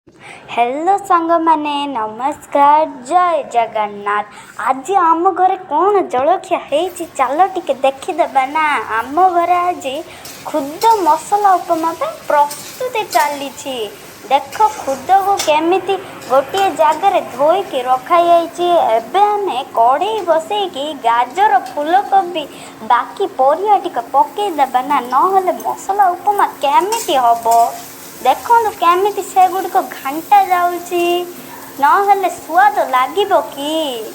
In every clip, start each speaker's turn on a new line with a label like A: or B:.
A: Hello सांग माने नमस्कार जय जगन्नाथ। आज आम घरे कौन जलखिया है चल टिके देखीदे ना। आम घरे आज खुद मसला उपमा प्रस्तुति चली। देख खुद को केमिति गोटे जगार धोईकी रखाई। एबे कड़े बसैकी गाजर फूलकोबी बाकी परिया टिके पकईदेबा ना, नहले मसला उपमा केमिति हबो। देखो केमिति से गुड़िक घांटा जाऊँगी, नहले स्वाद लागिबो कि।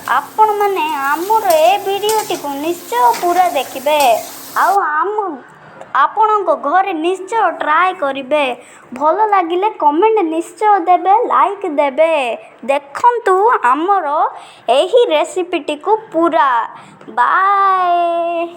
A: आपण माने आमर ए वीडियोटी को निश्चय पूरा देखिबे आउ आपण घरे निश्चय ट्राए करिबे। भल लागिले कमेंट निश्चय देबे, लाइक देबे। देखंतु आमर एही रेसिपीटी को पूरा। बाय।